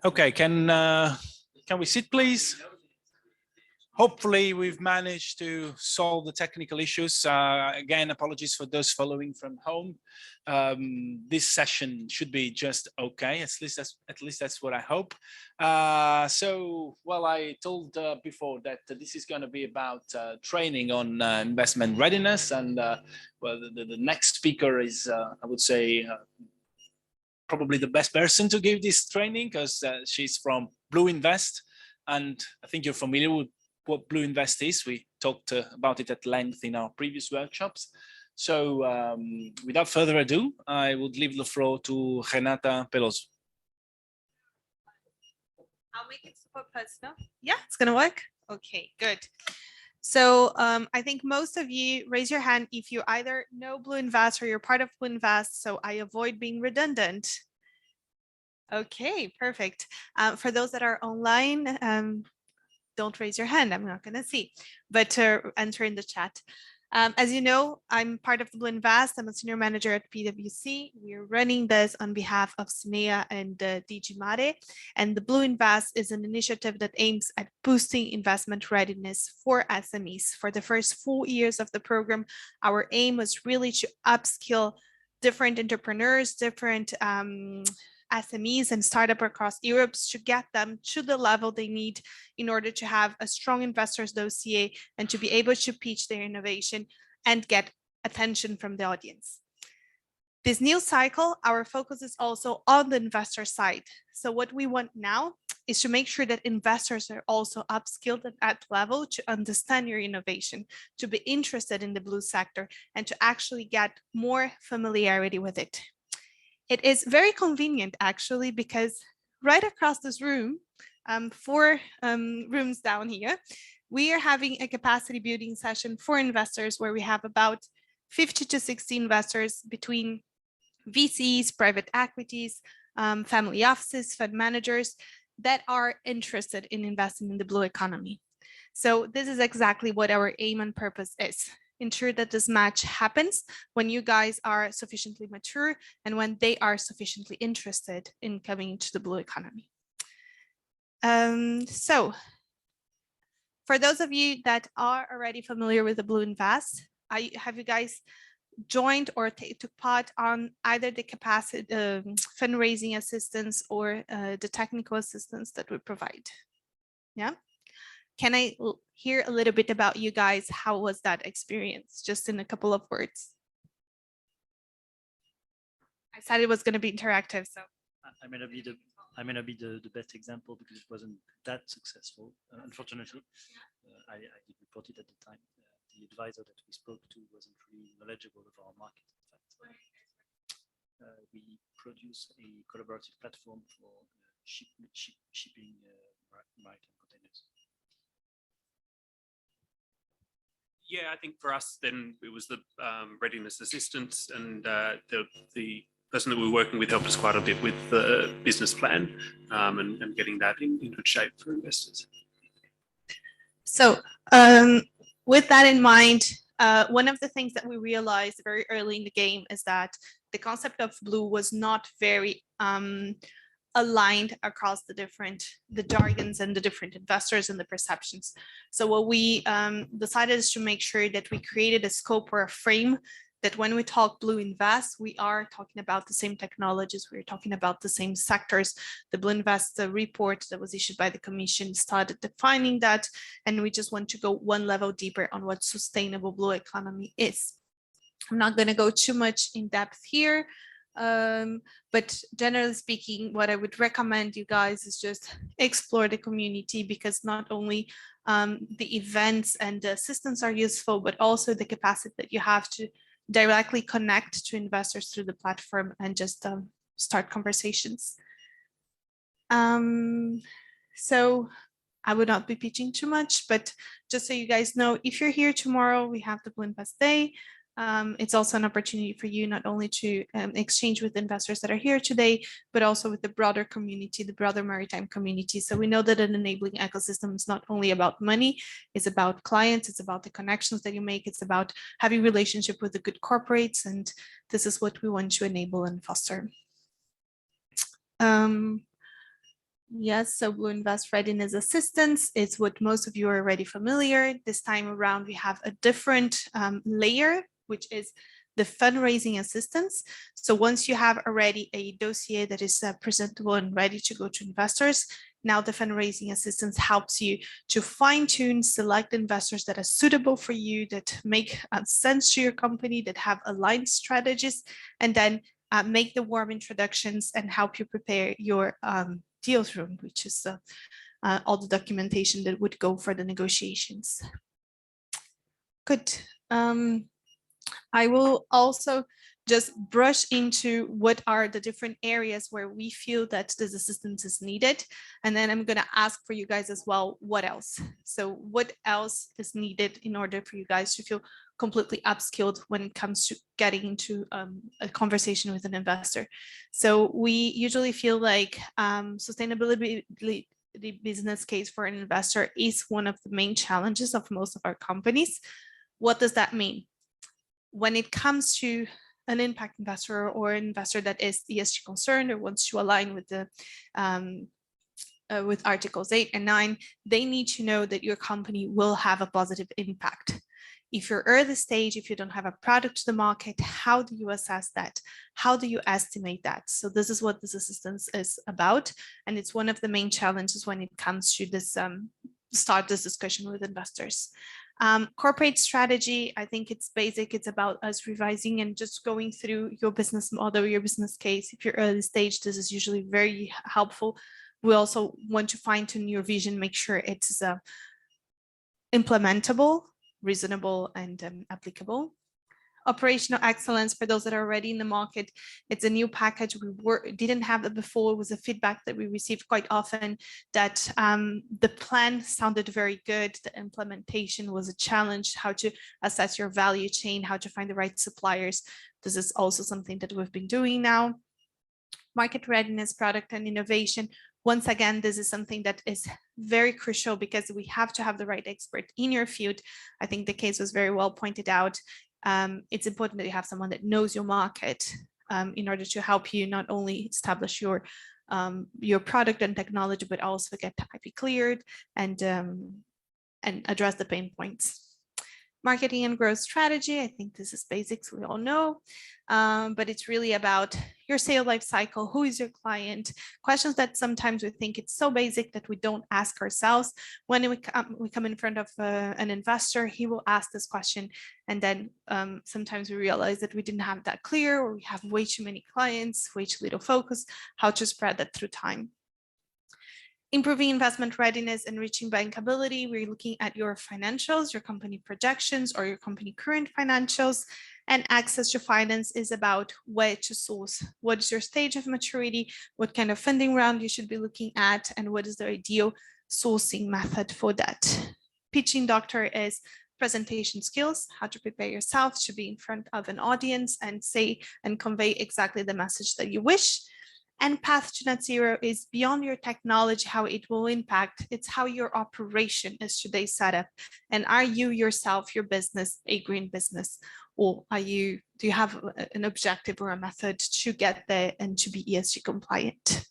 Okay, can we sit, please? Hopefully we've managed to solve the technical issues. Again, apologies for those following from home. This session should be just okay. At least that's what I hope. So, well, I told before that this is going to be about training on investment readiness, and well, the next speaker is, I would say, probably the best person to give this training, because she's from BlueInvest, and I think you're familiar with what BlueInvest is. We talked about it at length in our previous workshops. So without further ado, I would leave the floor to Renata Peloso. I'll make it super personal. Yeah, it's gonna work. Okay, good. So I think most of you raise your hand if you either know BlueInvest or you're part of BlueInvest, so I avoid being redundant. Okay, perfect. For those that are online, don't raise your hand, I'm not gonna see, but enter in the chat. As you know, I'm part of the BlueInvest. I'm a senior manager at PwC. We're running this on behalf of SINEA and DG Mare. And the BlueInvest is an initiative that aims at boosting investment readiness for SMEs. For the first 4 years of the program, our aim was really to upskill different entrepreneurs, different SMEs and startups across Europe to get them to the level they need in order to have a strong investors dossier and to be able to pitch their innovation and get attention from the audience. This new cycle, our focus is also on the investor side. So what we want now is to make sure that investors are also upskilled at that level to understand your innovation, to be interested in the blue sector, and to actually get more familiarity with it. It is very convenient, actually, because right across this room, 4 rooms down here, we are having a capacity building session for investors where we have about 50 to 60 investors between VCs, private equities, family offices, fund managers that are interested in investing in the blue economy. So this is exactly what our aim and purpose is. Ensure that this match happens when you guys are sufficiently mature and when they are sufficiently interested in coming into the blue economy. So for those of you that are already familiar with the BlueInvest, have you guys joined or took part on either the capacity fundraising assistance or the technical assistance that we provide? Yeah. Can I hear a little bit about you guys? How was that experience? Just in a couple of words. I said it was going to be interactive, so. I may not be the best example because it wasn't that successful, unfortunately. I did report it at the time. The advisor that we spoke to wasn't really knowledgeable of our market, in fact. We produce a collaborative platform for shipping maritime containers. Yeah, I think for us then it was the readiness assistance, and the person that we were working with helped us quite a bit with the business plan and getting that in good shape for investors. So with that in mind, one of the things that we realized very early in the game is that the concept of blue was not very aligned across the jargons and the different investors and the perceptions. So what we decided is to make sure that we created a scope or a frame that when we talk BlueInvest, we are talking about the same technologies, we're talking about the same sectors. The BlueInvest report that was issued by the Commission started defining that, and we just want to go one level deeper on what sustainable blue economy is. I'm not going to go too much in depth here. But generally speaking, what I would recommend you guys is just explore the community, because not only the events and the assistance are useful, but also the capacity that you have to directly connect to investors through the platform and just start conversations. So I would not be pitching too much, but just so you guys know, if you're here tomorrow, we have the BlueInvest Day. It's also an opportunity for you not only to exchange with investors that are here today, but also with the broader community, the broader maritime community. So we know that an enabling ecosystem is not only about money, it's about clients, it's about the connections that you make, it's about having relationship with the good corporates, and this is what we want to enable and foster. Yes, so BlueInvest Readiness Assistance is what most of you are already familiar. This time around, we have a different layer, which is the fundraising assistance. So once you have already a dossier that is presentable and ready to go to investors, now the fundraising assistance helps you to fine-tune, select investors that are suitable for you, that make sense to your company, that have aligned strategies, and then make the warm introductions and help you prepare your deals room, which is all the documentation that would go for the negotiations. Good. I will also just brush into what are the different areas where we feel that this assistance is needed. And then I'm going to ask for you guys as well, what else? So what else is needed in order for you guys to feel completely upskilled when it comes to getting into a conversation with an investor? So we usually feel like sustainability, the business case for an investor is one of the main challenges of most of our companies. What does that mean? When it comes to an impact investor or an investor that is ESG concerned or wants to align with the with Articles 8 and 9, they need to know that your company will have a positive impact. If you're early stage, if you don't have a product to the market, how do you assess that? How do you estimate that? So this is what this assistance is about. And it's one of the main challenges when it comes to this start this discussion with investors. Corporate strategy, I think it's basic. It's about us revising and just going through your business model, your business case. If you're early stage, this is usually very helpful. We also want to fine tune your vision, make sure it's implementable, reasonable, and applicable. Operational excellence, for those that are already in the market, it's a new package. We didn't have it before. It was a feedback that we received quite often, that the plan sounded very good. The implementation was a challenge, how to assess your value chain, how to find the right suppliers. This is also something that we've been doing now. Market readiness, product and innovation. Once again, this is something that is very crucial because we have to have the right expert in your field. I think the case was very well pointed out. It's important that you have someone that knows your market in order to help you not only establish your product and technology, but also get IP cleared and address the pain points. Marketing and growth strategy, I think this is basics, we all know, but it's really about your sales life cycle. Who is your client? Questions that sometimes we think it's so basic that we don't ask ourselves. When we come in front of an investor, he will ask this question, and then sometimes we realize that we didn't have that clear, or we have way too many clients, way too little focus, how to spread that through time. Improving investment readiness and reaching bankability, we're looking at your financials, your company projections, or your company current financials. And access to finance is about where to source. What is your stage of maturity? What kind of funding round you should be looking at? And what is the ideal sourcing method for that? Pitching doctor is presentation skills, how to prepare yourself to be in front of an audience and say and convey exactly the message that you wish. And path to net zero is beyond your technology, how it will impact. It's how your operation is today set up. And are you yourself, your business, a green business? Or do you have an objective or a method to get there and to be ESG compliant?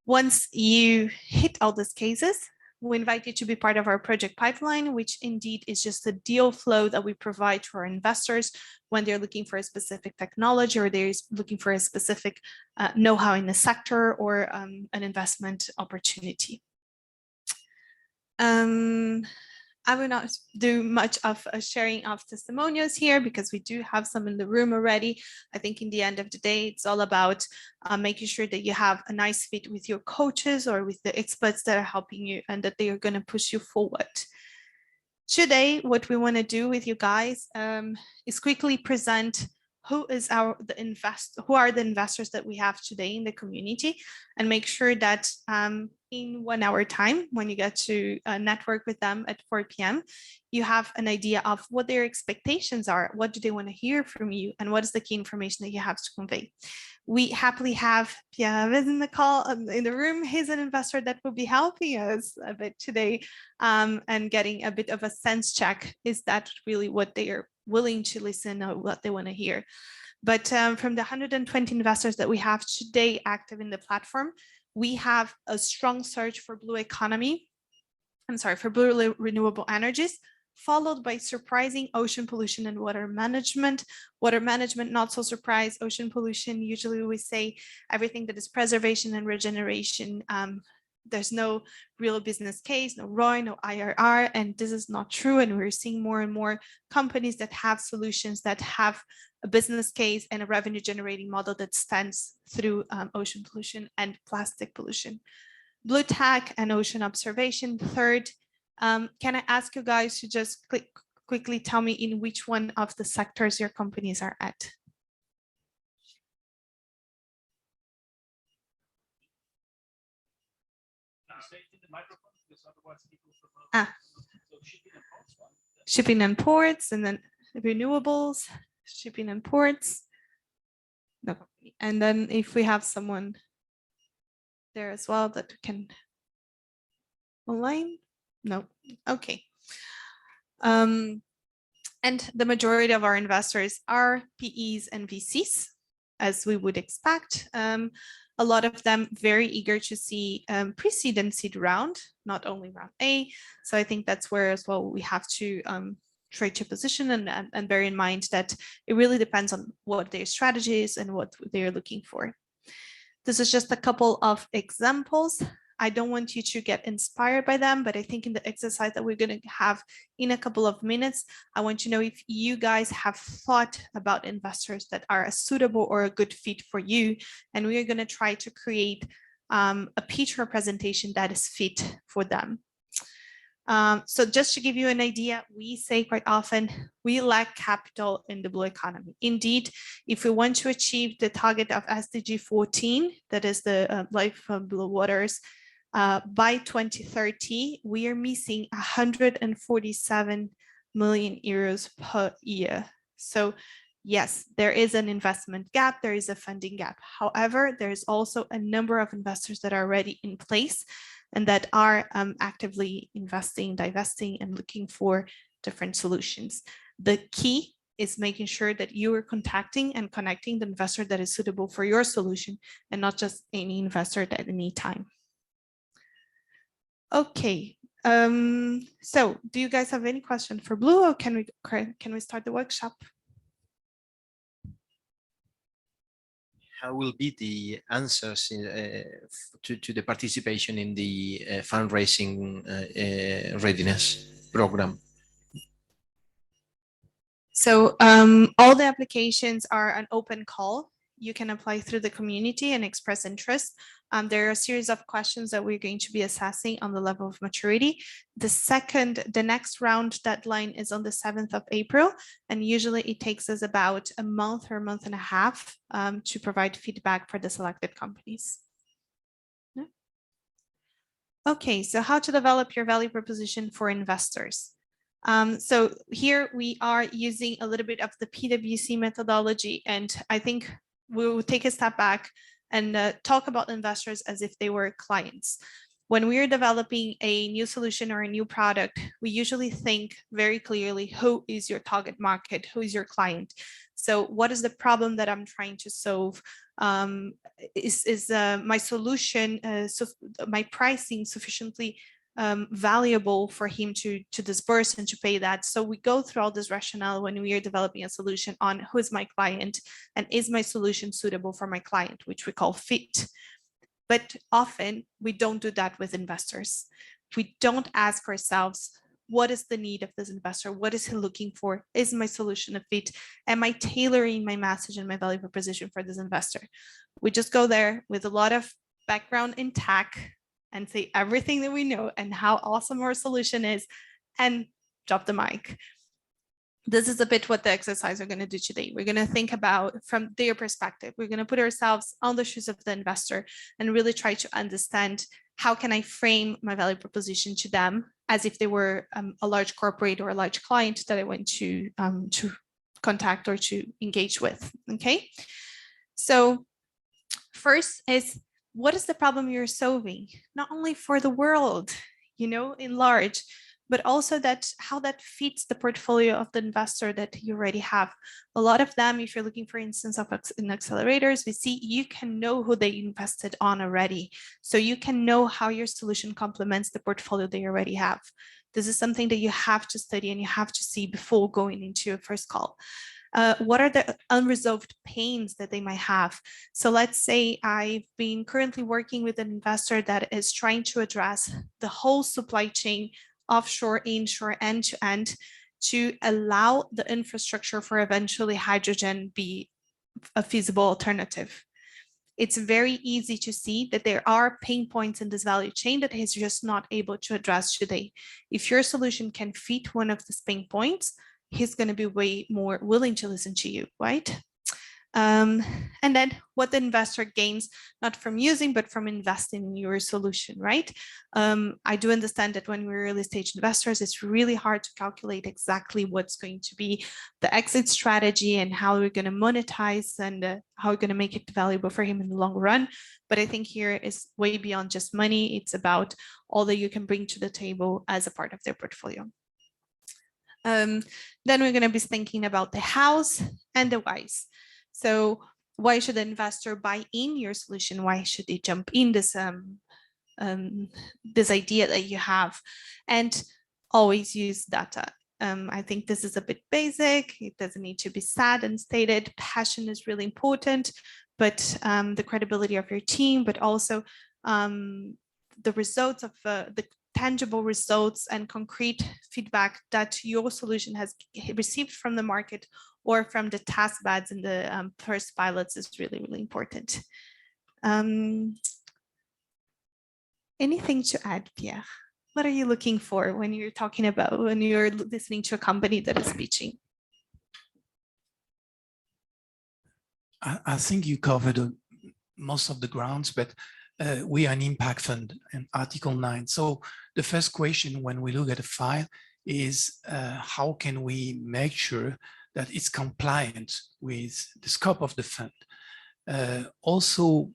Once you hit all these cases, we invite you to be part of our project pipeline, which indeed is just a deal flow that we provide to our investors when they're looking for a specific technology or they're looking for a specific know-how in the sector or an investment opportunity. I will not do much of a sharing of testimonials here because we do have some in the room already. I think in the end of the day, it's all about making sure that you have a nice fit with your coaches or with the experts that are helping you and that they are going to push you forward. Today, what we want to do with you guys is quickly present who are the investors that we have today in the community, and make sure that in 1 hour time, when you get to network with them at 4 p.m., you have an idea of what their expectations are, what do they want to hear from you, and what is the key information that you have to convey. We happily have Pierre in the call in the room. He's an investor that will be helping us a bit today and getting a bit of a sense check. Is that really what they are willing to listen or what they want to hear? But from the 120 investors that we have today active in the platform, we have a strong search for blue economy, for blue renewable energies, followed by surprising ocean pollution and water management. Water management, not so surprised. Ocean pollution, usually we say everything that is preservation and regeneration. There's no real business case, no ROI, no IRR, and this is not true. And we're seeing more and more companies that have solutions that have a business case and a revenue generating model that stands through ocean pollution and plastic pollution. Blue tech and ocean observation. Third, can I ask you guys to just quickly tell me in which one of the sectors your companies are at? Shipping and ports, and then renewables, shipping and ports. No. And then if we have someone there as well that can online. No. Okay. And the majority of our investors are PEs and VCs, as we would expect. A lot of them very eager to see pre-seed and seed round, not only round A. So I think that's where as well we have to try to position and bear in mind that it really depends on what their strategy is and what they're looking for. This is just a couple of examples. I don't want you to get inspired by them, but I think in the exercise that we're going to have in a couple of minutes, I want to know if you guys have thought about investors that are a suitable or a good fit for you. And we are going to try to create a pitch or presentation that is fit for them. So just to give you an idea, we say quite often, we lack capital in the blue economy. Indeed, if we want to achieve the target of SDG 14, that is the life from blue waters, by 2030, we are missing 147 million euros per year. So yes, there is an investment gap, there is a funding gap. However, there is also a number of investors that are already in place and that are actively investing, divesting, and looking for different solutions. The key is making sure that you are contacting and connecting the investor that is suitable for your solution and not just any investor at any time. Okay, so do you guys have any question for Blue, or can we start the workshop? How will be the answers to the participation in the fundraising readiness program? So all the applications are an open call. You can apply through the community and express interest. There are a series of questions that we're going to be assessing on the level of maturity. The next round deadline is on the 7th of April, and usually it takes us about a month or a month and a half to provide feedback for the selected companies. Yeah. Okay, so how to develop your value proposition for investors. So here we are using a little bit of the PwC methodology, and I think we will take a step back and talk about investors as if they were clients. When we are developing a new solution or a new product, we usually think very clearly, who is your target market? Who is your client? So what is the problem that I'm trying to solve? Is my solution, my pricing sufficiently valuable for him to disperse and to pay that? So we go through all this rationale when we are developing a solution on who is my client and is my solution suitable for my client, which we call fit. But often we don't do that with investors. We don't ask ourselves, what is the need of this investor? What is he looking for? Is my solution a fit? Am I tailoring my message and my value proposition for this investor? We just go there with a lot of background in tech and say everything that we know and how awesome our solution is and drop the mic. This is a bit what the exercise we're going to do today. We're going to think about from their perspective. We're going to put ourselves on the shoes of the investor and really try to understand how can I frame my value proposition to them as if they were a large corporate or a large client that I want to contact or to engage with. Okay, so first is, what is the problem you're solving? Not only for the world, you know, in large, but also that how that fits the portfolio of the investor that you already have. A lot of them, if you're looking, for instance, in accelerators, we see you can know who they invested on already. So you can know how your solution complements the portfolio they already have. This is something that you have to study and you have to see before going into a first call. What are the unresolved pains that they might have? So let's say I've been currently working with an investor that is trying to address the whole supply chain, offshore, inshore, end to end, to allow the infrastructure for eventually hydrogen be a feasible alternative. It's very easy to see that there are pain points in this value chain that he's just not able to address today. If your solution can fit one of these pain points, he's going to be way more willing to listen to you, right? And then what the investor gains, not from using, but from investing in your solution, right? I do understand that when we're early stage investors, it's really hard to calculate exactly what's going to be the exit strategy and how we're going to monetize and how we're going to make it valuable for him in the long run. But I think here is way beyond just money. It's about all that you can bring to the table as a part of their portfolio. Then we're going to be thinking about the hows and the whys. So why should the investor buy in your solution? Why should they jump in this this idea that you have? And always use data. I think this is a bit basic. It doesn't need to be said and stated. Passion is really important, but the credibility of your team, but also the results of the tangible results and concrete feedback that your solution has received from the market or from the task beds and the first pilots is really, really important. Anything to add, Pierre? What are you looking for when you're talking about, when you're listening to a company that is pitching? I think you covered most of the grounds, but we are an impact fund and Article 9. So the first question when we look at a file is how can we make sure that it's compliant with the scope of the fund? Also,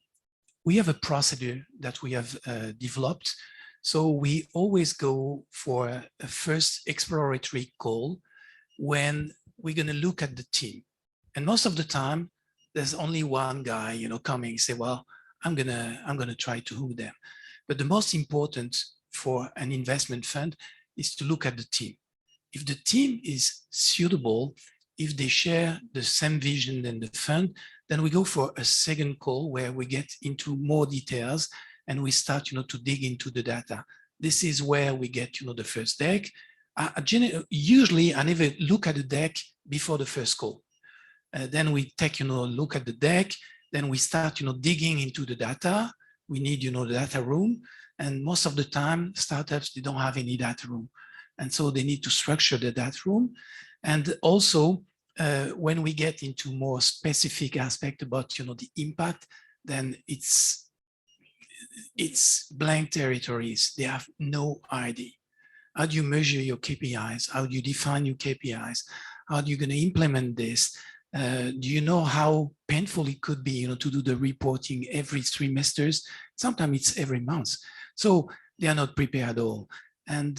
we have a procedure that we have developed. So we always go for a first exploratory call when we're going to look at the team. And most of the time, there's only one guy, coming and say, well, I'm gonna try to hook them. But the most important for an investment fund is to look at the team. If the team is suitable, if they share the same vision than the fund, then we go for a second call where we get into more details and we start, to dig into the data. This is where we get, the first deck. Usually, I never look at the deck before the first call. Then we take, a look at the deck. Then we start, digging into the data. We need, the data room. And most of the time, startups, they don't have any data room. And so they need to structure the data room. And also, when we get into more specific aspect about, the impact, then it's blank territories. They have no idea. How do you measure your KPIs? How do you define your KPIs? How are you going to implement this? Do you know how painful it could be, to do the reporting every trimesters? Sometimes it's every month. So they are not prepared at all. And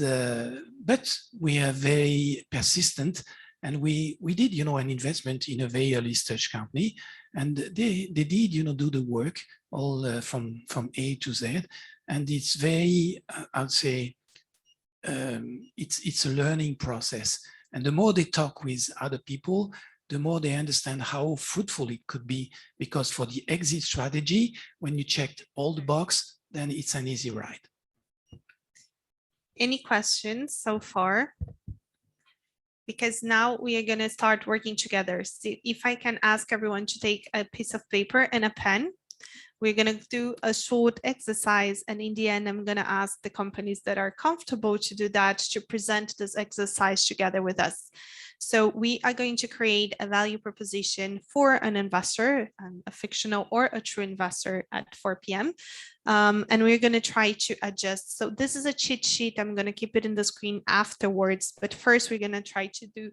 but we are very persistent, and we did, an investment in a very early stage company, and they did, do the work all from A to Z, and it's very, I'd say, it's a learning process. And the more they talk with other people, the more they understand how fruitful it could be, because for the exit strategy, when you checked all the boxes, then it's an easy ride. Any questions so far? Because now we are going to start working together. So if I can ask everyone to take a piece of paper and a pen, we're going to do a short exercise. And in the end, I'm going to ask the companies that are comfortable to do that to present this exercise together with us. So we are going to create a value proposition for an investor, a fictional or a true investor at 4 p.m. And we're going to try to adjust. So this is a cheat sheet. I'm going to keep it in the screen afterwards. But first, we're going to try to do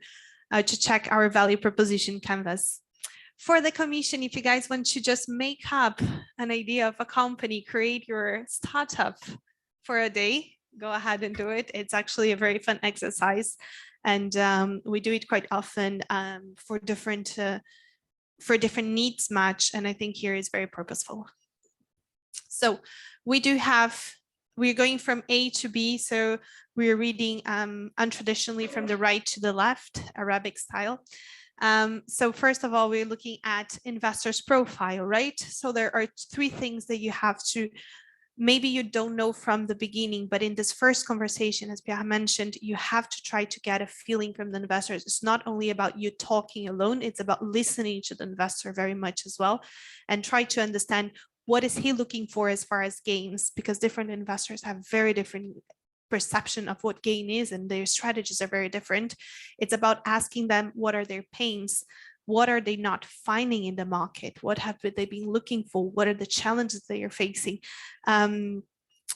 to check our value proposition canvas. For the commission, if you guys want to just make up an idea of a company, create your startup for a day, go ahead and do it. It's actually a very fun exercise, and we do it quite often for different needs match, and I think here is very purposeful. So we're going from A to B, so we're reading untraditionally from the right to the left, Arabic style. So first of all, we're looking at investor's profile, right? So there are three things that you have to, maybe you don't know from the beginning, but in this first conversation, as Pierre mentioned, you have to try to get a feeling from the investors. It's not only about you talking alone, it's about listening to the investor very much as well, and try to understand what is he looking for as far as gains, because different investors have very different perception of what gain is, and their strategies are very different. It's about asking them, what are their pains? What are they not finding in the market? What have they been looking for? What are the challenges they are facing? And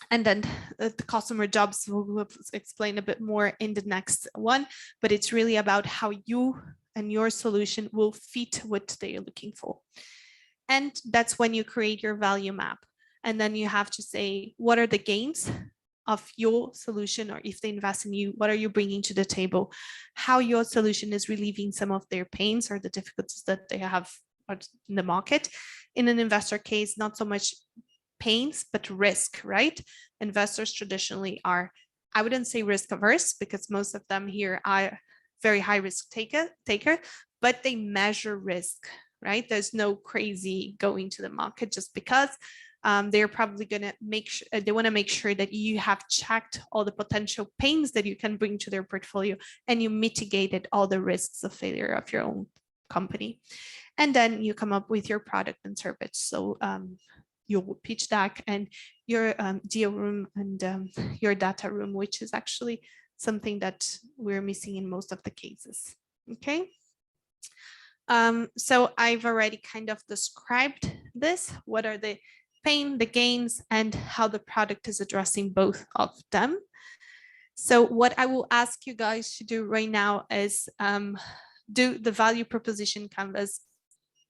then the customer jobs will explain a bit more in the next one, but it's really about how you and your solution will fit what they are looking for. And that's when you create your value map. And then you have to say, what are the gains of your solution, or if they invest in you, what are you bringing to the table? How your solution is relieving some of their pains or the difficulties that they have in the market. In an investor case, not so much pains, but risk, right? Investors traditionally are, I wouldn't say risk averse, because most of them here are very high risk taker, but they measure risk, right? There's no crazy going to the market just because. They're probably going to make sure, they want to make sure that you have checked all the potential pains that you can bring to their portfolio, and you mitigated all the risks of failure of your own company. And then you come up with your product and service. So your pitch deck and your deal room and your data room, which is actually something that we're missing in most of the cases. Okay. So I've already kind of described this. What are the pain, the gains, and how the product is addressing both of them. So what I will ask you guys to do right now is do the value proposition canvas.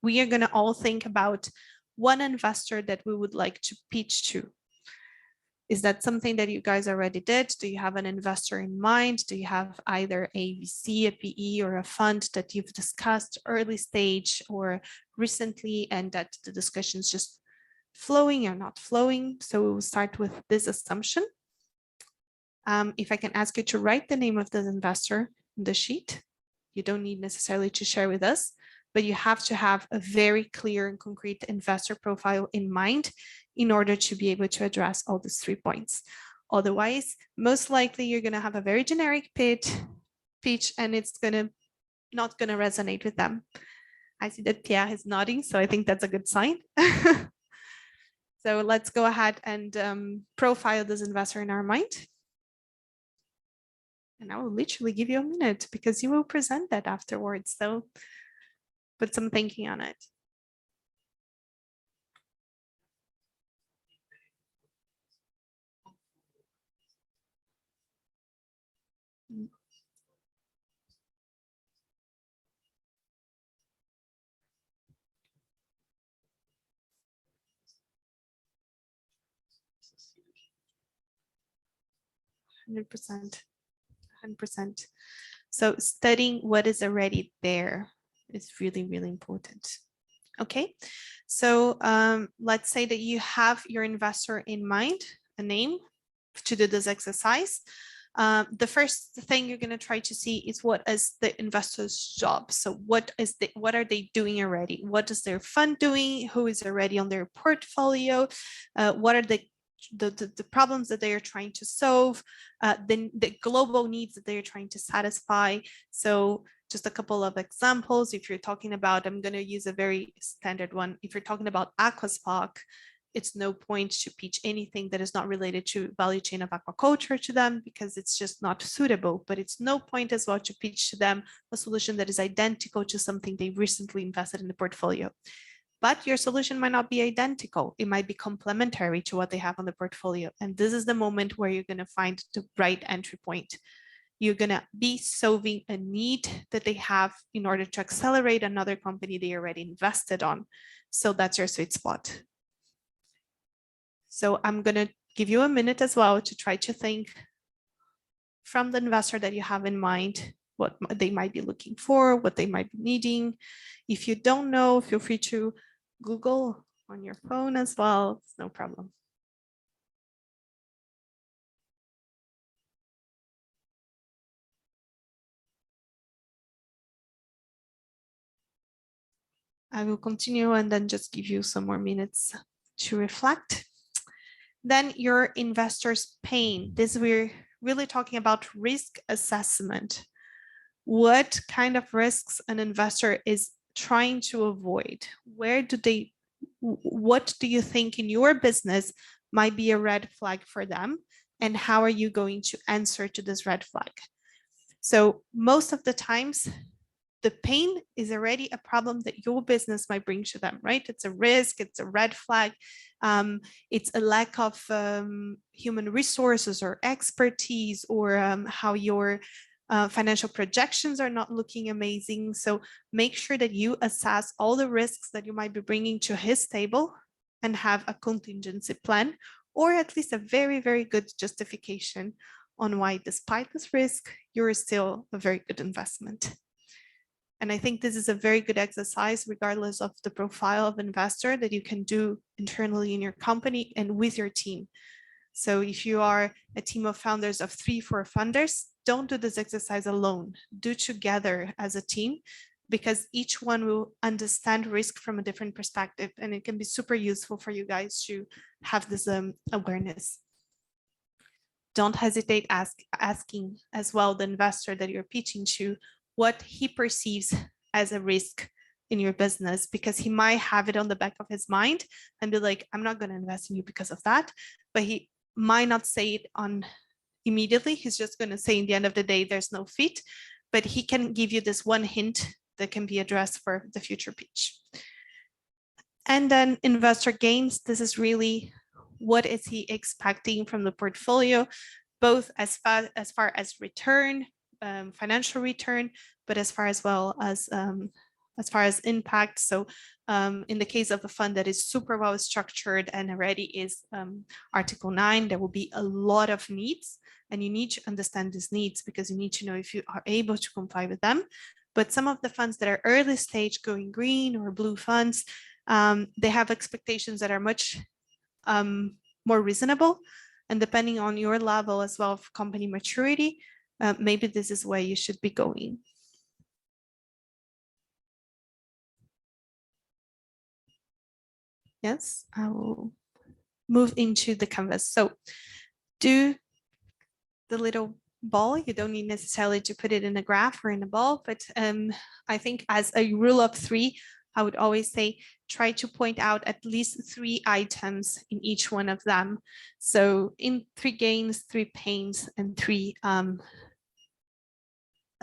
We are going to all think about one investor that we would like to pitch to. Is that something that you guys already did? Do you have an investor in mind? Do you have either a VC, a PE, or a fund that you've discussed early stage or recently, and that the discussion's just flowing or not flowing? So we'll start with this assumption. If I can ask you to write the name of the investor in the sheet, you don't need necessarily to share with us, but you have to have a very clear and concrete investor profile in mind in order to be able to address all these 3 points. Otherwise, most likely you're going to have a very generic pitch, and it's not going to resonate with them. I see that Pierre is nodding, so I think that's a good sign. So let's go ahead and profile this investor in our mind. And I will literally give you a minute because you will present that afterwards. So put some thinking on it. Mm. 100%. 100%. So studying what is already there is really, really important. Okay, so let's say that you have your investor in mind, a name to do this exercise. The first thing you're going to try to see is what is the investor's job. So what are they doing already? What is their fund doing? Who is already on their portfolio? What are the problems that they are trying to solve, the global needs that they are trying to satisfy. So just a couple of examples. If you're talking about, I'm going to use a very standard one. If you're talking about Aquaspark, it's no point to pitch anything that is not related to value chain of aquaculture to them, because it's just not suitable. But it's no point as well to pitch to them a solution that is identical to something they recently invested in the portfolio. But your solution might not be identical. It might be complementary to what they have on the portfolio. And this is the moment where you're going to find the right entry point. You're going to be solving a need that they have in order to accelerate another company they already invested on. So that's your sweet spot. So I'm going to give you a minute as well to try to think from the investor that you have in mind, what they might be looking for, what they might be needing. If you don't know, feel free to Google on your phone as well. It's no problem. I will continue and then just give you some more minutes to reflect. Then your investor's pain. This we're really talking about risk assessment. What kind of risks an investor is trying to avoid? What do you think in your business might be a red flag for them? And how are you going to answer to this red flag? So most of the times, the pain is already a problem that your business might bring to them, right? It's a risk, it's a red flag, it's a lack of human resources or expertise, or how your financial projections are not looking amazing. So make sure that you assess all the risks that you might be bringing to his table and have a contingency plan, or at least a very, very good justification on why, despite this risk, you're still a very good investment. And I think this is a very good exercise, regardless of the profile of investor, that you can do internally in your company and with your team. So if you are a team of founders of 3-4 funders, don't do this exercise alone. Do together as a team, because each one will understand risk from a different perspective, and it can be super useful for you guys to have this awareness. Don't hesitate asking as well the investor that you're pitching to what he perceives as a risk in your business, because he might have it on the back of his mind and be like, I'm not going to invest in you because of that. But he might not say it immediately. He's just going to say, in the end of the day, there's no fit, but he can give you this one hint that can be addressed for the future pitch. And then investor gains. This is really, what is he expecting from the portfolio, both as far as return, financial return, but as far as impact. So in the case of a fund that is super well structured and already is Article 9, there will be a lot of needs, and you need to understand these needs because you need to know if you are able to comply with them. But some of the funds that are early stage, going green or blue funds, they have expectations that are much more reasonable, and depending on your level as well of company maturity, maybe this is where you should be going. Yes, I will move into the canvas. So do the little ball. You don't need necessarily to put it in a graph or in a ball, but I think as a rule of 3, I would always say, try to point out at least 3 items in each one of them. So in 3 gains, 3 pains, and 3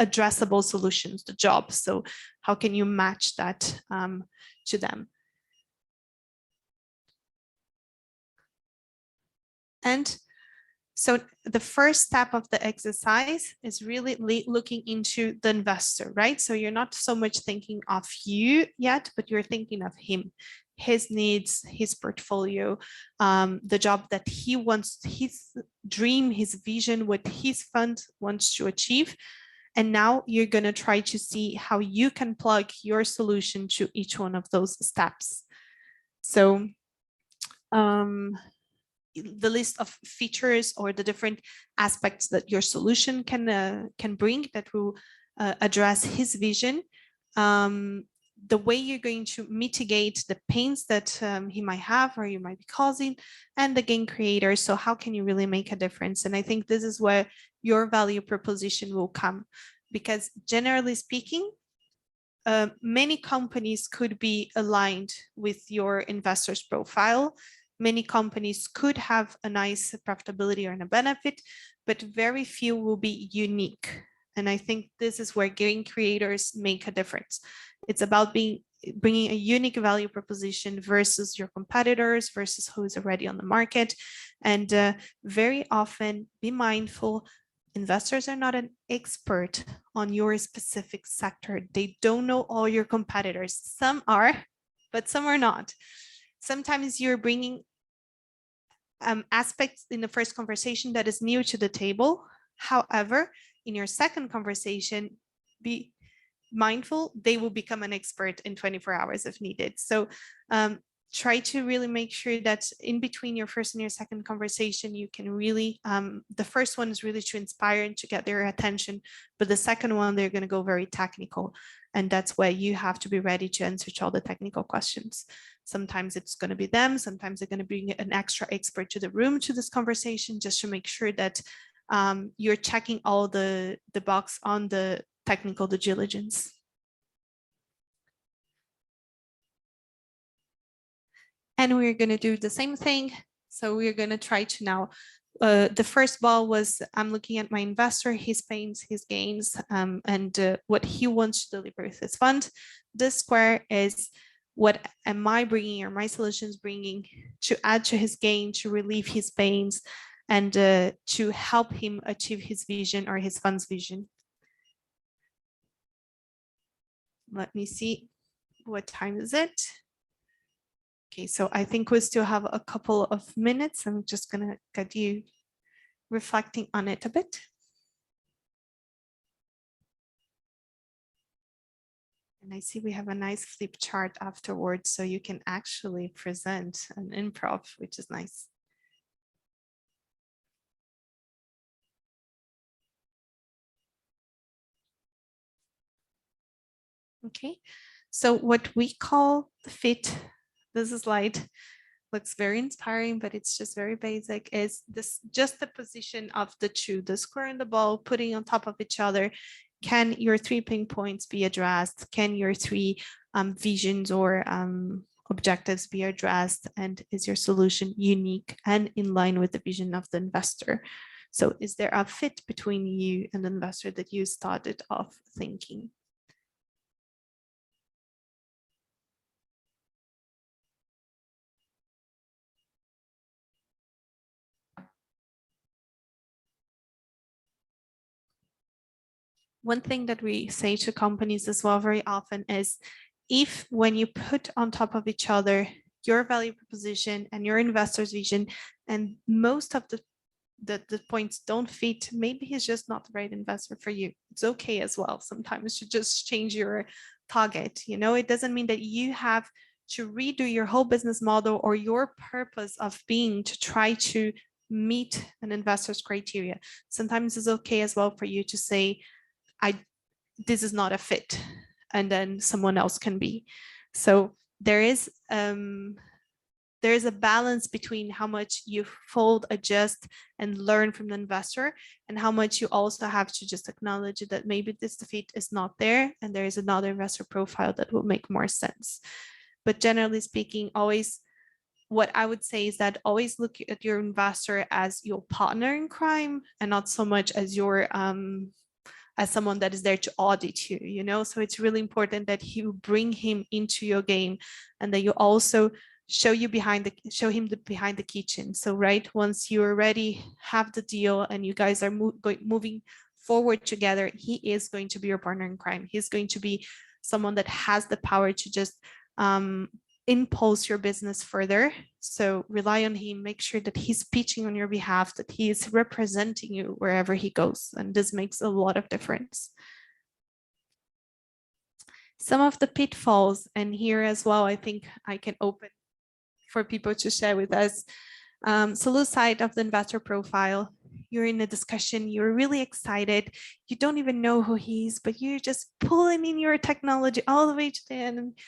addressable solutions, the job. So how can you match that to them? And so the first step of the exercise is really looking into the investor, right? So you're not so much thinking of you yet, but you're thinking of him, his needs, his portfolio, the job that he wants, his dream, his vision, what his fund wants to achieve. And now you're going to try to see how you can plug your solution to each one of those steps. So the list of features or the different aspects that your solution can bring that will address his vision, the way you're going to mitigate the pains that he might have or you might be causing, and the gain creator. So how can you really make a difference? And I think this is where your value proposition will come, because generally speaking, many companies could be aligned with your investor's profile. Many companies could have a nice profitability or a benefit, but very few will be unique. And I think this is where gain creators make a difference. It's about bringing a unique value proposition versus your competitors, versus who is already on the market. And very often, be mindful, investors are not an expert on your specific sector. They don't know all your competitors. Some are, but some are not. Sometimes you're bringing aspects in the first conversation that is new to the table. However, in your second conversation, be mindful, they will become an expert in 24 hours if needed. So try to really make sure that in between your first and your second conversation, you can really, the first one is really to inspire and to get their attention, but the second one, they're going to go very technical. And that's where you have to be ready to answer to all the technical questions. Sometimes it's going to be them, sometimes they're going to bring an extra expert to the room to this conversation, just to make sure that you're checking all the box on the technical due diligence. And we're going to do the same thing. So we're going to try to now, the first ball was, I'm looking at my investor, his pains, his gains, and what he wants to deliver with his fund. This square is, what am I bringing, or my solutions bringing to add to his gain, to relieve his pains, and to help him achieve his vision or his fund's vision. Let me see, what time is it? Okay, so I think we still have a couple of minutes. I'm just gonna get you reflecting on it a bit. And I see we have a nice flip chart afterwards, so you can actually present an improv, which is nice. Okay, so what we call the fit, this slide looks very inspiring, but it's just very basic, is this just the position of the two, the square and the ball, putting on top of each other. Can your 3 pain points be addressed? Can your 3 visions or objectives be addressed? And is your solution unique and in line with the vision of the investor? So is there a fit between you and the investor that you started off thinking? One thing that we say to companies as well very often is, if when you put on top of each other your value proposition and your investor's vision, and most of the points don't fit, maybe he's just not the right investor for you. It's okay as well. Sometimes you just change your target. You know, it doesn't mean that you have to redo your whole business model or your purpose of being to try to meet an investor's criteria. Sometimes it's okay as well for you to say, this is not a fit, and then someone else can be. So there is a balance between how much you fold, adjust, and learn from the investor, and how much you also have to just acknowledge that maybe this fit is not there, and there is another investor profile that will make more sense. But generally speaking, always, what I would say is that always look at your investor as your partner in crime, and not so much as your as someone that is there to audit you, you know. So it's really important that you bring him into your game, and that you also show him the behind the kitchen. So right, once you already have the deal and you guys are moving forward together, he is going to be your partner in crime. He's going to be someone that has the power to just impulse your business further. So rely on him, make sure that he's pitching on your behalf, that he is representing you wherever he goes. And this makes a lot of difference. Some of the pitfalls, and here as well, I think I can open for people to share with us. So lose sight of the investor profile. You're in a discussion, you're really excited, you don't even know who he is, but you're just pulling in your technology all the way to the end.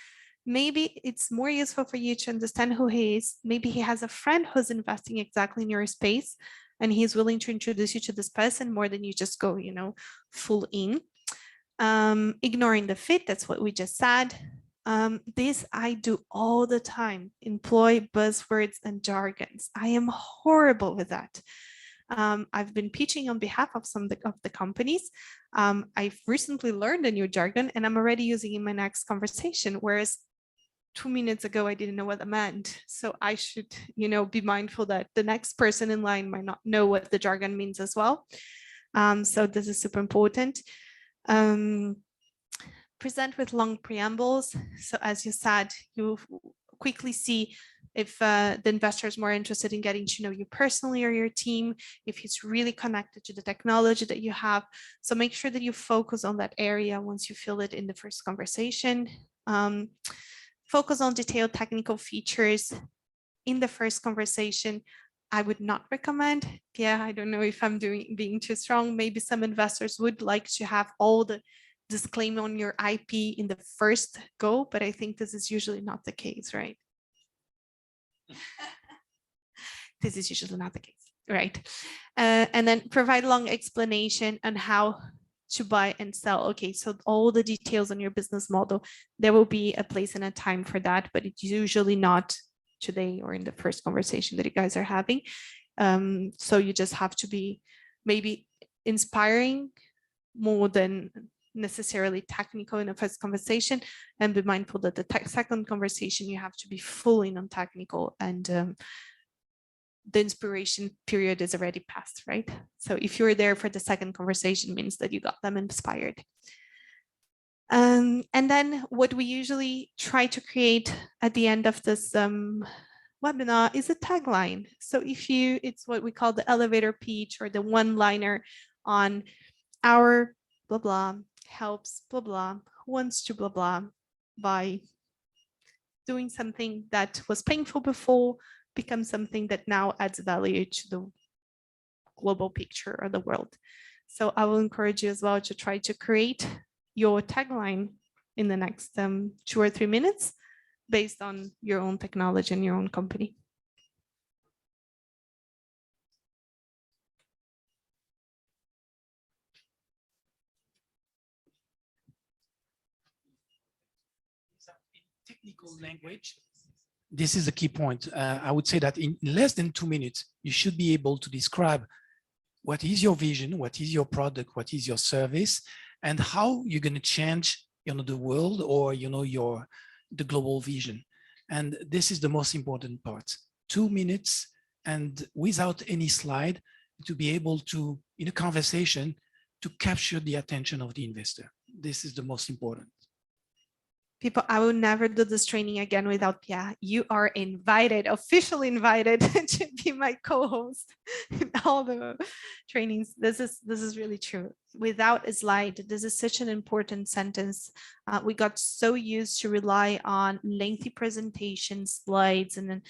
Maybe it's more useful for you to understand who he is. Maybe he has a friend who's investing exactly in your space, and he's willing to introduce you to this person more than you just go, you know, full in. Ignoring the fit, that's what we just said. This I do all the time, employ buzzwords and jargons. I am horrible with that. I've been pitching on behalf of some of the companies. I've recently learned a new jargon, and I'm already using it in my next conversation, whereas 2 minutes ago, I didn't know what that meant. So I should, you know, be mindful that the next person in line might not know what the jargon means as well. So this is super important. Present with long preambles. So as you said, you quickly see if the investor is more interested in getting to know you personally or your team, if he's really connected to the technology that you have. So make sure that you focus on that area once you feel it in the first conversation. Focus on detailed technical features in the first conversation. I would not recommend. Yeah, I don't know if I'm being too strong. Maybe some investors would like to have all the disclaimer on your IP in the first go, but I think this is usually not the case, right? This is usually not the case, right? And then provide long explanation on how to buy and sell. Okay, so all the details on your business model, there will be a place and a time for that, but it's usually not today or in the first conversation that you guys are having. So you just have to be maybe inspiring more than necessarily technical in the first conversation, and be mindful that the second conversation you have to be fully non-technical, and the inspiration period is already passed, right? So if you're there for the second conversation, it means that you got them inspired. And then what we usually try to create at the end of this webinar is a tagline. So it's what we call the elevator pitch, or the one-liner on our blah blah helps blah blah, wants to blah blah by doing something that was painful before, becomes something that now adds value to the global picture or the world. So I will encourage you as well to try to create your tagline in the next 2 or 3 minutes based on your own technology and your own company. Technical language. This is a key point. I would say that in less than 2 minutes, you should be able to describe what is your vision, what is your product, what is your service, and how you're going to change, the world, or the global vision. And this is the most important part. 2 minutes, and without any slide, to be able to, in a conversation, to capture the attention of the investor. This is the most important. People, I will never do this training again without Pia. You are invited, officially invited to be my co-host in all the trainings. This is really true. Without a slide, this is such an important sentence. We got so used to rely on lengthy presentation slides, and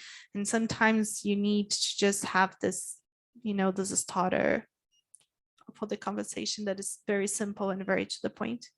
sometimes you need to just have this, this starter for the conversation that is very simple and very to the point.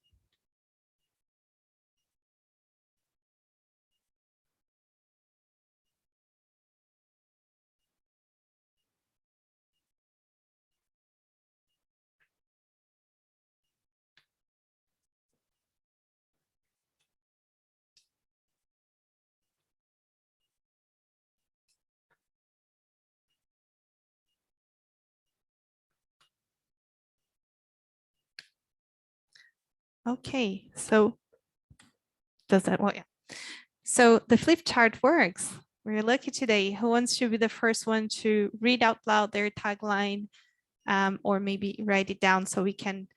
Okay, so does that, well, yeah. So the flip chart works. We're lucky today. Who wants to be the first one to read out loud their tagline, or maybe write it down so we can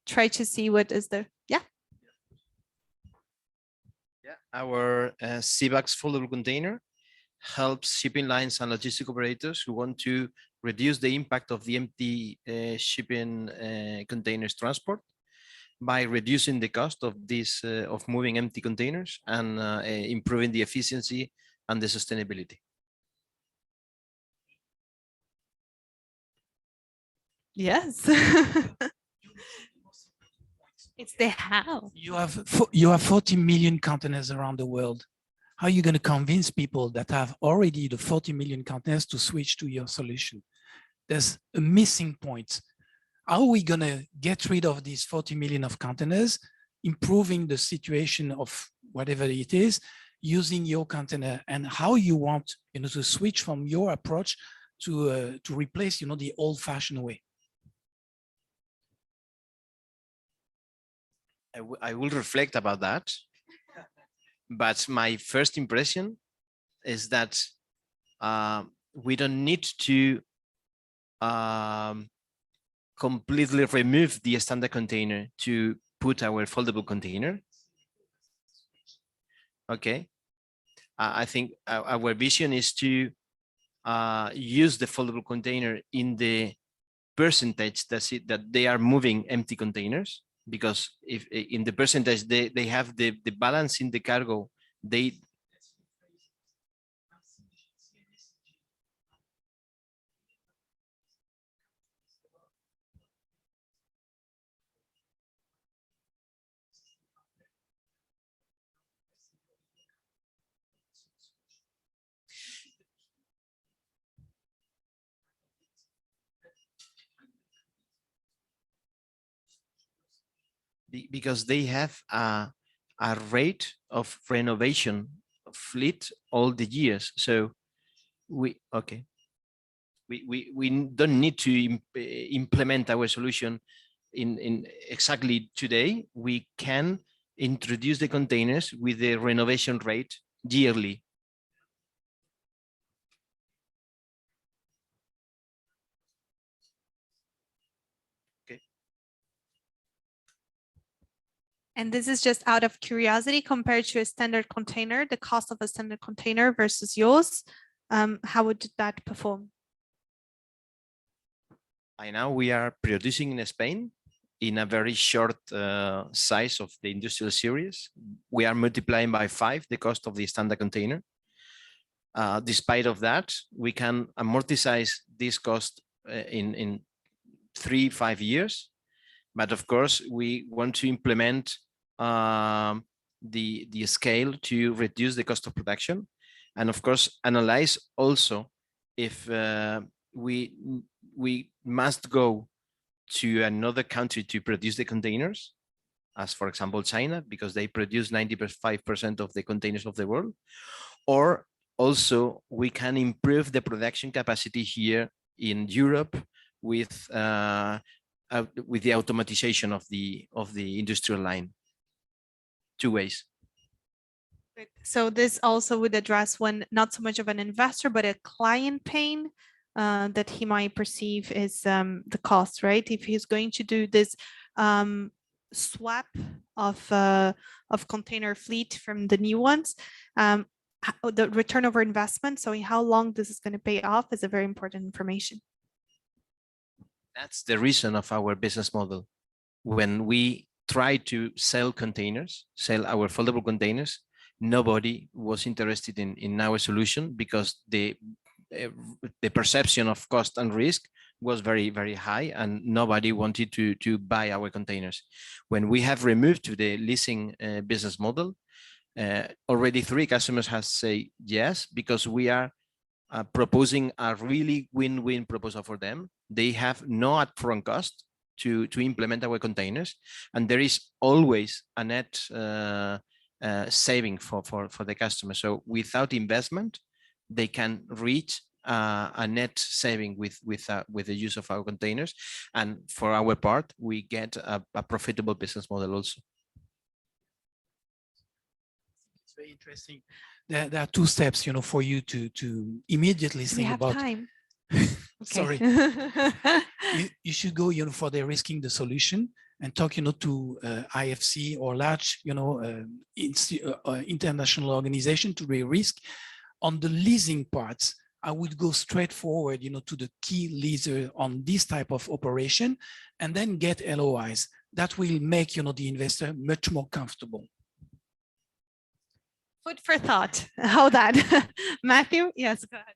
try to see what is the, yeah. Yeah, our CBAX foldable container helps shipping lines and logistic operators who want to reduce the impact of the empty shipping containers transport by reducing the cost of this of moving empty containers, and improving the efficiency and the sustainability. Yes. It's the how. You have 40 million containers around the world. How are you going to convince people that have already the 40 million containers to switch to your solution? There's a missing point. How are we going to get rid of these 40 million of containers, improving the situation of whatever it is, using your container, and how you want to switch from your approach to replace the old-fashioned way? I will reflect about that, but my first impression is that we don't need to completely remove the standard container to put our foldable container. Okay. I think our vision is to use the foldable container in the percentage that they are moving empty containers, because if in the percentage they have the balance in the cargo, they because they have a rate of renovation fleet all the years. So we don't need to implement our solution in exactly today. We can introduce the containers with the renovation rate yearly. And this is just out of curiosity, compared to a standard container, the cost of a standard container versus yours, how would that perform? By now, we are producing in Spain in a very short size of the industrial series. We are multiplying by 5 the cost of the standard container. Despite of that, we can amortize this cost in 3-5 years. But of course, we want to implement the scale to reduce the cost of production, and of course analyze also if we must go to another country to produce the containers, as for example China, because they produce 95% of the containers of the world, or also we can improve the production capacity here in Europe with the automatization of the industrial line. 2 ways. So this also would address when not so much of an investor, but a client pain that he might perceive is the cost, right? If he's going to do this swap of container fleet from the new ones, the return over investment, so how long this is going to pay off, is a very important information. That's the reason of our business model. When we try to sell containers, sell our foldable containers, nobody was interested in our solution, because the perception of cost and risk was very, very high, and nobody wanted to buy our containers. When we have removed to the leasing business model, already 3 customers have said yes, because we are proposing a really win-win proposal for them. They have no upfront cost to implement our containers, and there is always a net saving for the customer. So without investment, they can reach a net saving with the use of our containers, and for our part, we get a profitable business model also. It's very interesting. There are 2 steps, for you to immediately think about. Time. Sorry. You should go, for the risking the solution, and talk, to IFC or large, international organization to re-risk. On the leasing parts, I would go straight forward, to the key leaser on this type of operation, and then get LOIs. That will make, the investor much more comfortable. Food for thought. How that? Matthew? Yes, go ahead.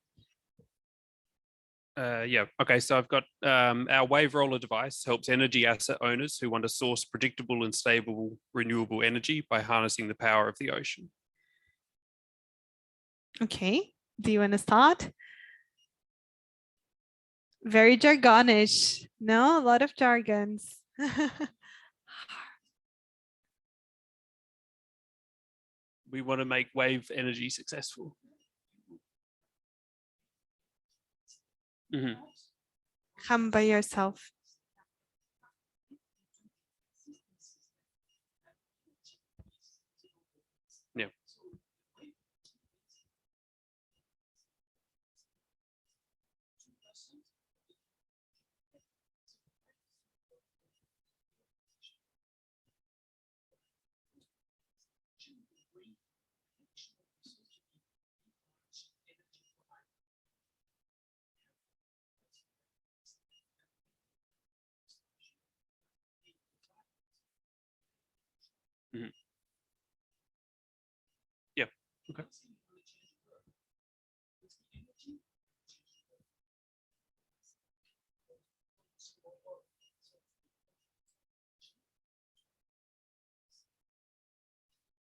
Yeah, okay, so I've got our wave roller device helps energy asset owners who want to source predictable and stable renewable energy by harnessing the power of the ocean. Okay, do you want to start? Very jargonish. No, a lot of jargons. We want to make wave energy successful. Mm-hmm. Come by yourself. Yeah.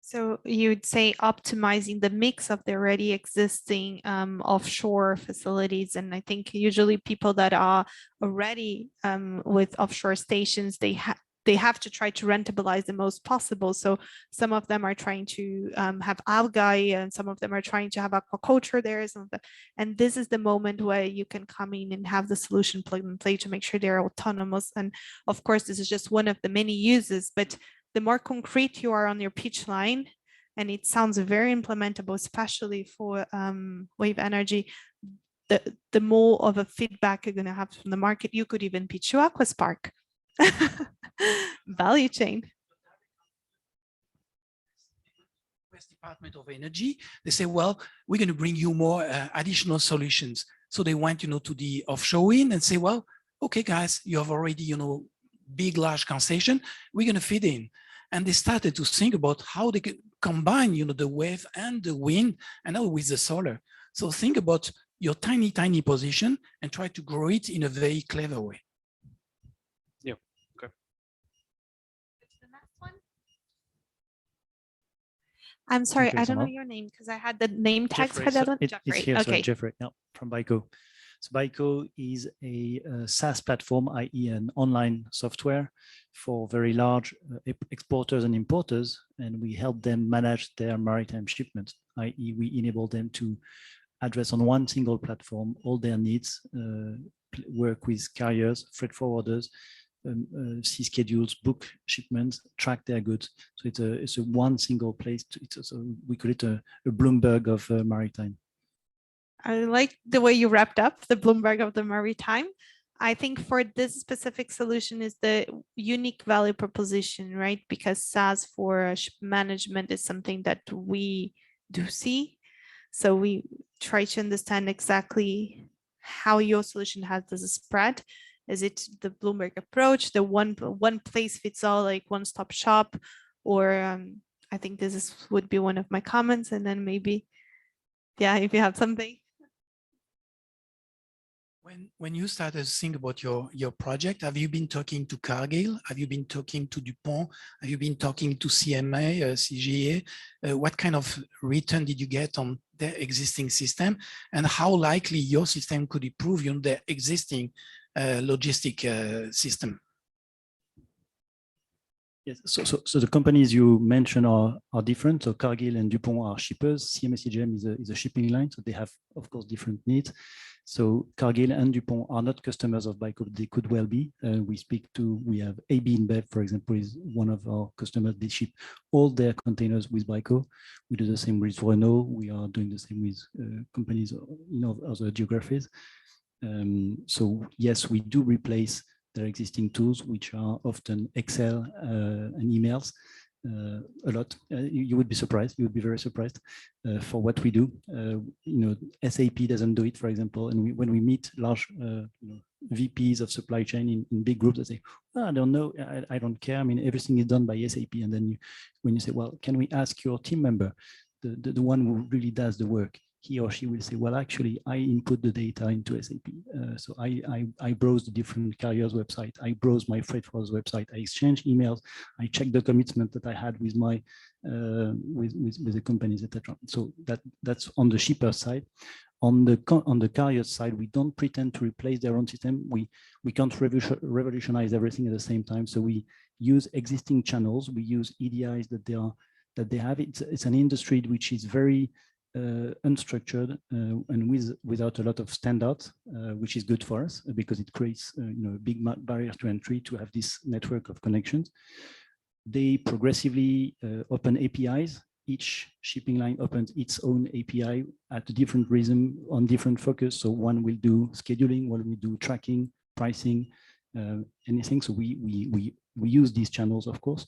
So you'd say optimizing the mix of the already existing offshore facilities. And I think usually people that are already with offshore stations, they have to try to rentabilize the most possible. So some of them are trying to have algae, and some of them are trying to have aquaculture there. And this is the moment where you can come in and have the solution plug and play to make sure they're autonomous. And of course, this is just one of the many uses, but the more concrete you are on your pitch line, and it sounds very implementable, especially for wave energy, the more of a feedback you're going to have from the market. You could even pitch to Aquaspark. Value chain. Department of Energy, they say, well, we're going to bring you more additional solutions. So they went, to the offshore wind and say, well, okay, guys, you have already, big, large concession, we're going to fit in. And they started to think about how they could combine, the wave and the wind, and now with the solar. So think about your tiny, tiny position and try to grow it in a very clever way. Yeah. Okay. The next one. I'm sorry, Okay, I so don't know now- your name because I had the name tags Jeffrey, for that so one. it's Jeffrey. here, so Okay. Jeffrey, yeah, from BICO. So BICO is a SaaS platform, i.e. an online software for very large exporters and importers, and we help them manage their maritime shipments, i.e. we enable them to address on one single platform all their needs, work with carriers, freight forwarders, see schedules, book shipments, track their goods. So it's a one single place. We call it a Bloomberg of maritime. I like the way you wrapped up the Bloomberg of the maritime. I think for this specific solution is the unique value proposition, right? Because SaaS for ship management is something that we do see. So we try to understand exactly how your solution has this spread. Is it the Bloomberg approach, the one place fits all, like one-stop shop? Or I think would be one of my comments. And then maybe, yeah, if you have something. When you started to think about your project, have you been talking to Cargill? Have you been talking to DuPont? Have you been talking to CMA, CGA? What kind of return did you get on their existing system? And how likely your system could improve their existing logistic system? Yes, so the companies you mentioned are different. So Cargill and DuPont are shippers. CMA CGM is a shipping line, so they have, of course, different needs. So Cargill and DuPont are not customers of BICO. They could well be. We have AB InBev, for example, is one of our customers. They ship all their containers with BICO. We do the same with Renault. We are doing the same with companies in other geographies. So yes, we do replace their existing tools, which are often Excel and emails. A lot. You would be surprised. You would be very surprised for what we do. SAP doesn't do it, for example. And when we meet large VPs of supply chain in big groups, they say, "Oh, I don't know. I don't care. I mean, everything is done by SAP." And then when you say, "Well, can we ask your team member, the one who really does the work?" He or she will say, "Well, actually, I input the data into SAP. So I browse the different carriers' website. I browse my freight forwarders' website. I exchange emails. I check the commitment that I had with my with the companies, etc." So that's on the shipper side. On the carrier side, we don't pretend to replace their own system. We can't revolutionize everything at the same time. So we use existing channels. We use EDIs that they have. It's an industry which is very unstructured and without a lot of standards, which is good for us because it creates a big barrier to entry to have this network of connections. They progressively open APIs. Each shipping line opens its own API at a different rhythm on different focus. So one will do scheduling, one will do tracking, pricing, anything. So we use these channels, of course.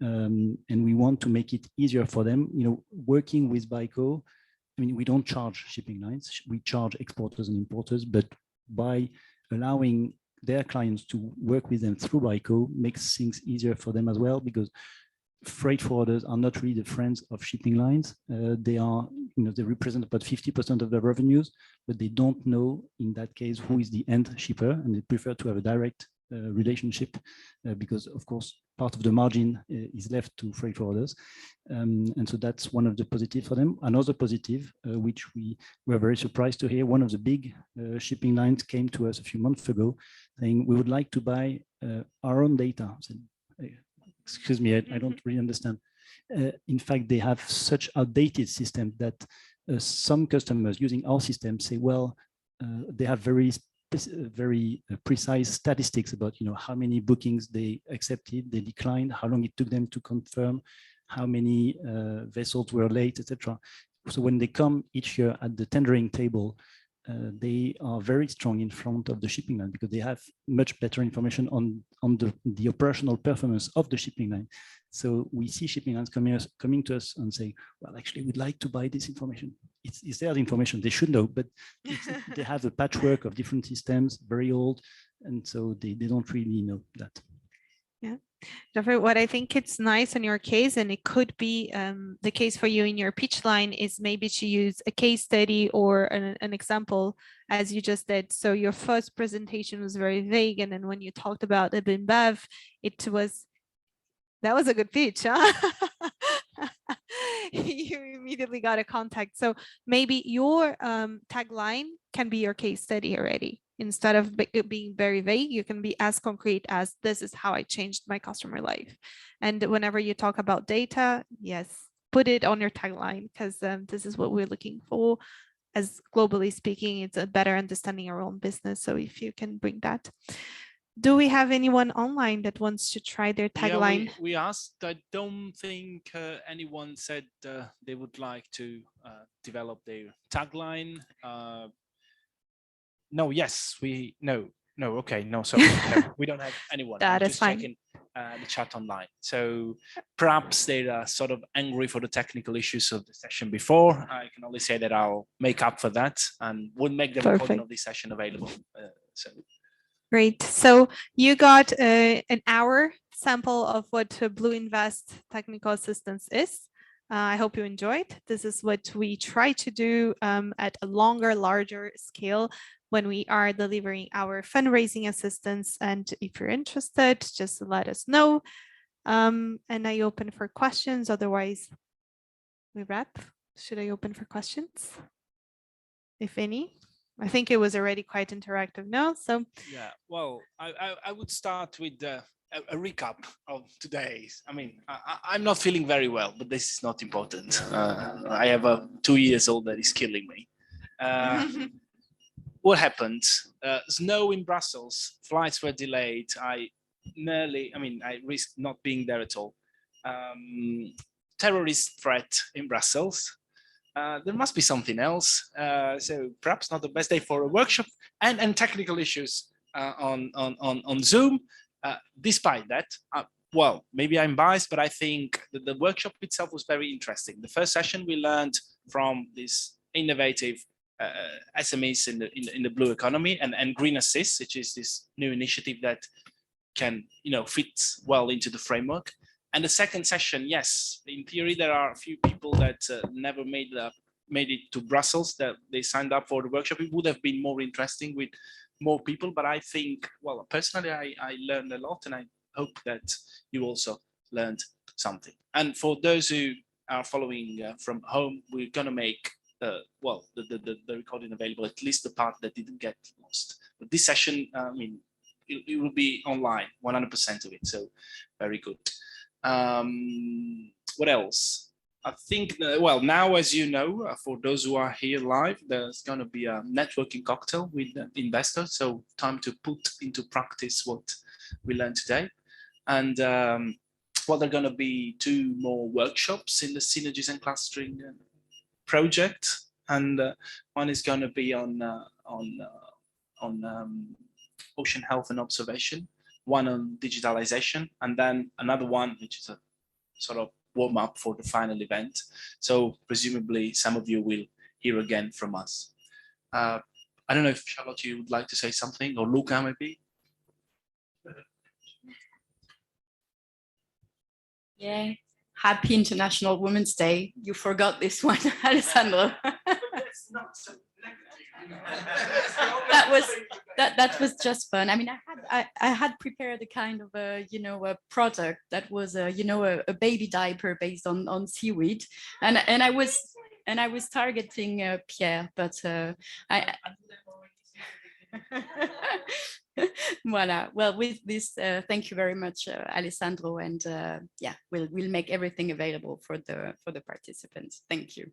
And we want to make it easier for them. Working with BICO, I mean, we don't charge shipping lines. We charge exporters and importers, but by allowing their clients to work with them through BICO makes things easier for them as well, because freight forwarders are not really the friends of shipping lines. They are, they represent about 50% of their revenues, but they don't know in that case who is the end shipper, and they prefer to have a direct relationship because, of course, part of the margin is left to freight forwarders. And so that's one of the positives for them. Another positive, which we were very surprised to hear, one of the big shipping lines came to us a few months ago saying, we would like to buy our own data. I said, excuse me, I don't really understand. In fact, they have such outdated systems that some customers using our system say, well, they have very precise statistics about how many bookings they accepted, they declined, how long it took them to confirm, how many vessels were late, etc. So when they come each year at the tendering table, they are very strong in front of the shipping line because they have much better information on the operational performance of the shipping line. So we see shipping lines coming to us and say, well, actually, we'd like to buy this information. It's their information, they should know, but they have a patchwork of different systems, very old, and so they don't really know that. Yeah. Jeffrey, what I think it's nice in your case, and it could be the case for you in your pitch line, is maybe to use a case study or an example as you just did. So your first presentation was very vague, and then when you talked about the BlueInvest, that was a good pitch, huh? You immediately got a contact. So maybe your tagline can be your case study already. Instead of being very vague, you can be as concrete as, this is how I changed my customer life. And whenever you talk about data, yes, put it on your tagline, because this is what we're looking for. As globally speaking, it's a better understanding our own business. So if you can bring that. Do we have anyone online that wants to try their tagline? Yeah, we asked. I don't think anyone said they would like to develop their tagline. No, yes, no, okay, no, sorry, no, we don't have anyone. That I'm is just fine. checking the chat online. So perhaps they are sort of angry for the technical issues of the session before. I can only say that I'll make up for that and will make the recording of this session available. So. Great. So you got an hour sample of what BlueInvest technical assistance is. I hope you enjoyed. This is what we try to do at a longer, larger scale when we are delivering our fundraising assistance. And if you're interested, just let us know. And I open for questions. Otherwise, we wrap. Should I open for questions? If any? I think it was already quite interactive now. So yeah, well, I would start with a recap of today's. I mean, I'm not feeling very well, but this is not important. I have a 2-year-old that is killing me. What happened? Snow in Brussels, flights were delayed. I risked not being there at all. Terrorist threat in Brussels. There must be something else. So perhaps not the best day for a workshop and technical issues on Zoom. Despite that, well, maybe I'm biased, but I think that the workshop itself was very interesting. The first session we learned from this innovative SMEs in the blue economy and Green Assist, which is this new initiative that can fit well into the framework. And the second session, yes, in theory, there are a few people that never made it to Brussels, that they signed up for the workshop. It would have been more interesting with more people, but I think, well, personally, I learned a lot, and I hope that you also learned something. And for those who are following from home, we're going to make the recording available, at least the part that didn't get lost. But this session, it will be online, 100% of it, so very good. What else? I think, well, now, as you know, for those who are here live, there's going to be a networking cocktail with investors. So time to put into practice what we learned today. And well, there are going to be 2 more workshops in the synergies and clustering project. And one is going to be on ocean health and observation, one on digitalization, and then another one, which is a sort of warm up for the final event. So presumably some of you will hear again from us. I don't know if Charlotte, you would like to say something, or Luca maybe? Yeah, Happy International Women's Day. You forgot this one, Alessandro. that was just fun. I mean, I had prepared a kind of a a product that was a baby diaper based on seaweed, and I was targeting Pierre, but I. Voilà. Well, with this, thank you very much, Alessandro, and yeah, we'll make everything available for the participants. Thank you.